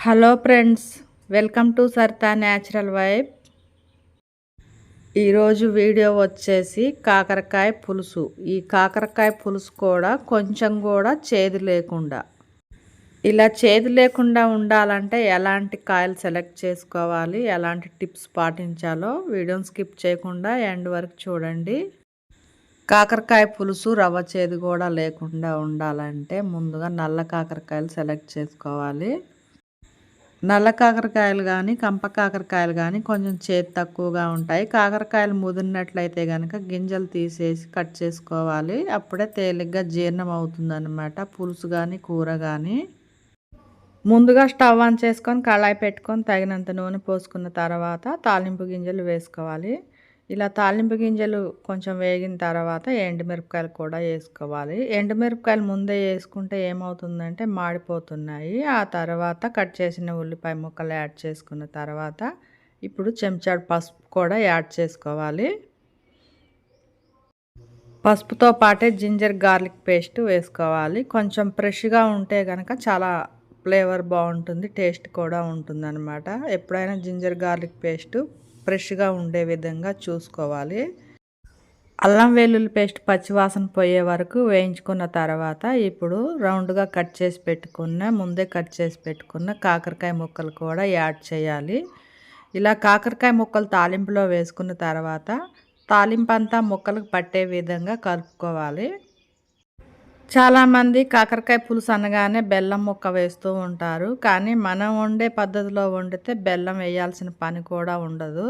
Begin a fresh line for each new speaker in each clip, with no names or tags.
Hello friends, welcome to Saritha natural vibe. ఈరోజు video వచ్చేసి కాకరకాయ పులుసు. ఈ కాకరకాయ పులుసు కూడా కొంచెం కూడా చేదు లేకుండా, ఇలా చేదు లేకుండా ఉండాలంటే ఎలాంటి కాయలు సెలెక్ట్ చేసుకోవాలి, ఎలాంటి టిప్స్ పాటించాలో వీడియోని స్కిప్ చేయకుండా ఎండ్ వరకు చూడండి. కాకరకాయ పులుసు రవ్వ చేదు కూడా లేకుండా ఉండాలంటే ముందుగా నల్ల కాకరకాయలు సెలెక్ట్ చేసుకోవాలి. నల్ల కాకరకాయలు కానీ కంప కాకరకాయలు కానీ కొంచెం చేదు తక్కువగా ఉంటాయి. కాకరకాయలు ముదిరినట్లయితే కనుక గింజలు తీసేసి కట్ చేసుకోవాలి. అప్పుడే తేలిగ్గా జీర్ణం అవుతుందన్నమాట పులుసు కానీ కూర కానీ. ముందుగా స్టవ్ ఆన్ చేసుకొని కళాయి పెట్టుకొని తగినంత నూనె పోసుకున్న తర్వాత తాలింపు గింజలు వేసుకోవాలి. ఇలా తాలింపు గింజలు కొంచెం వేగిన తర్వాత ఎండుమిరపకాయలు కూడా వేసుకోవాలి. ఎండుమిరపకాయలు ముందే వేసుకుంటే ఏమవుతుందంటే మాడిపోతున్నాయి. ఆ తర్వాత కట్ చేసిన ఉల్లిపాయ ముక్కలు యాడ్ చేసుకున్న తర్వాత ఇప్పుడు చెంచాడు పసుపు కూడా యాడ్ చేసుకోవాలి. పసుపుతో పాటే జింజర్ గార్లిక్ పేస్ట్ వేసుకోవాలి. కొంచెం ఫ్రెష్గా ఉంటే కనుక చాలా ఫ్లేవర్ బాగుంటుంది, టేస్ట్ కూడా ఉంటుంది అన్నమాట. ఎప్పుడైనా జింజర్ గార్లిక్ పేస్ట్ ఫ్రెష్గా ఉండే విధంగా చూసుకోవాలి. అల్లం వెల్లుల్లి పేస్ట్ పచ్చివాసన పోయే వరకు వేయించుకున్న తర్వాత ఇప్పుడు రౌండ్గా ముందే కట్ చేసి పెట్టుకున్న కాకరకాయ ముక్కలు కూడా యాడ్ చేయాలి. ఇలా కాకరకాయ ముక్కలు తాలింపులో వేసుకున్న తర్వాత తాలింపు అంతా ముక్కలకు పట్టే విధంగా కలుపుకోవాలి. చాలామంది కాకరకాయ పులుసు అనగానే బెల్లం ముక్క వేస్తూ ఉంటారు. కానీ మనం వండే పద్ధతిలో వండితే బెల్లం వేయాల్సిన పని కూడా ఉండదు.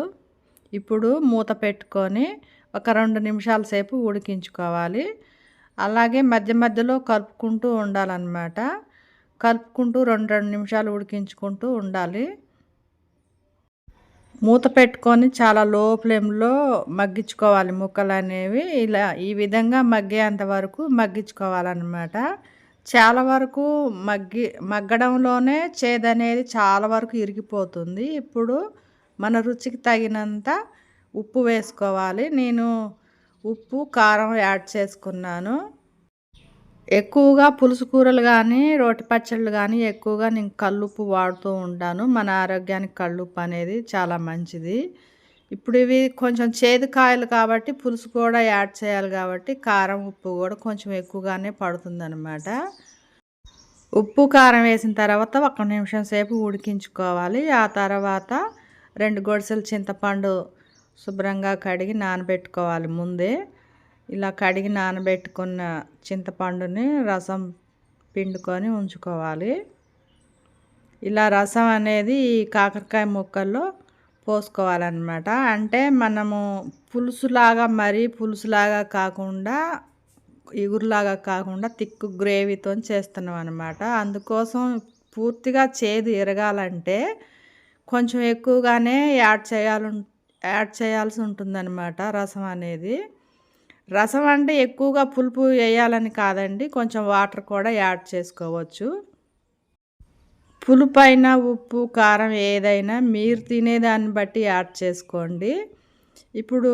ఇప్పుడు మూత పెట్టుకొని ఒక 2 నిమిషాల సేపు ఉడికించుకోవాలి. అలాగే మధ్య మధ్యలో కలుపుకుంటూ ఉండాలన్నమాట. కలుపుకుంటూ 2 నిమిషాలు ఉడికించుకుంటూ ఉండాలి. మూత పెట్టుకొని చాలా లో ఫ్లేమ్లో మగ్గించుకోవాలి ముక్కలు అనేవి. ఇలా ఈ విధంగా మగ్గేంత వరకు మగ్గించుకోవాలన్నమాట. చాలా వరకు మగ్గడంలోనే చేదనేది చాలా వరకు ఇరిగిపోతుంది. ఇప్పుడు మన రుచికి తగినంత ఉప్పు వేసుకోవాలి. నేను ఉప్పు కారం యాడ్ చేసుకున్నాను. ఎక్కువగా పులుసు కూరలు కానీ రోటి పచ్చళ్ళు కానీ ఎక్కువగా నేను కల్లుప్పు వాడుతూ ఉంటాను. మన ఆరోగ్యానికి కల్లుప్పు అనేది చాలా మంచిది. ఇప్పుడు ఇవి కొంచెం చేదు కాయలు కాబట్టి పులుసు కూడా యాడ్ చేయాలి కాబట్టి కారం ఉప్పు కూడా కొంచెం ఎక్కువగానే పడుతుందన్నమాట. ఉప్పు కారం వేసిన తర్వాత 1 నిమిషం సేపు ఉడికించుకోవాలి. ఆ తర్వాత 2 గొడుసులు చింతపండు శుభ్రంగా కడిగి నానబెట్టుకోవాలి ముందే. ఇలా కడిగి నానబెట్టుకున్న చింతపండుని రసం పిండుకొని ఉంచుకోవాలి. ఇలా రసం అనేది ఈ కాకరకాయ ముక్కల్లో పోసుకోవాలన్నమాట. అంటే మనము మరీ పులుసులాగా కాకుండా ఇగురులాగా కాకుండా థిక్ గ్రేవీతో చేస్తున్నాం అన్నమాట. అందుకోసం పూర్తిగా చేదు ఎరగాలంటే కొంచెం ఎక్కువగానే యాడ్ చేయాల్సి ఉంటుందన్నమాట రసం అనేది. రసం అంటే ఎక్కువగా పులుపు వేయాలని కాదండి, కొంచెం వాటర్ కూడా యాడ్ చేసుకోవచ్చు. పులుపు అయినా ఉప్పు కారం ఏదైనా మీరు తినేదాన్ని బట్టి యాడ్ చేసుకోండి. ఇప్పుడు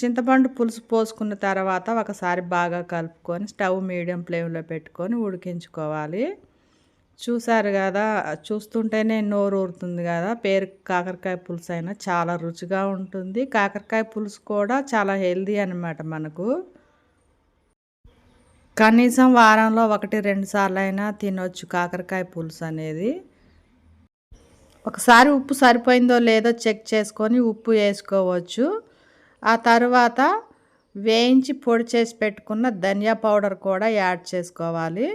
చింతపండు పులుసు పోసుకున్న తర్వాత ఒకసారి బాగా కలుపుకొని స్టవ్ మీడియం ఫ్లేమ్లో పెట్టుకొని ఉడికించుకోవాలి. చూసారు కదా, చూస్తుంటేనే నోరు ఊరుతుంది కదా. పేరు కాకరకాయ పులుసు అయినా చాలా రుచిగా ఉంటుంది. కాకరకాయ పులుసు కూడా చాలా హెల్దీ అన్నమాట. మనకు కనీసం వారంలో 1-2 సార్లు అయినా తినొచ్చు కాకరకాయ పులుసు అనేది. ఒకసారి ఉప్పు సరిపోయిందో లేదో చెక్ చేసుకొని ఉప్పు వేసుకోవచ్చు. ఆ తర్వాత వేయించి పొడి చేసి పెట్టుకున్న ధనియా పౌడర్ కూడా యాడ్ చేసుకోవాలి.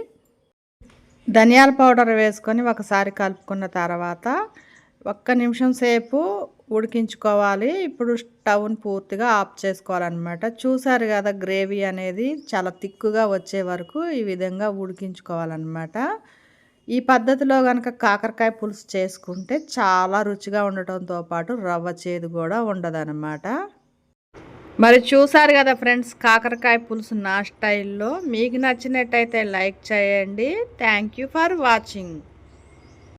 ధనియాల పౌడర్ వేసుకొని ఒకసారి కలుపుకున్న తర్వాత 1 నిమిషం సేపు ఉడికించుకోవాలి. ఇప్పుడు స్టవ్ని పూర్తిగా ఆఫ్ చేసుకోవాలన్నమాట. చూసారు కదా, గ్రేవీ అనేది చాలా థిక్గా వచ్చే వరకు ఈ విధంగా ఉడికించుకోవాలన్నమాట. ఈ పద్ధతిలో కనుక కాకరకాయ పులుసు చేసుకుంటే చాలా రుచిగా ఉండటంతో పాటు రవ్వ చేదు కూడా ఉండదన్నమాట. మరి చూసారు కదా ఫ్రెండ్స్, కాకరకాయ పులుసు నా స్టైల్లో. మీకు నచ్చినట్టయితే లైక్ చేయండి. Thank you for watching.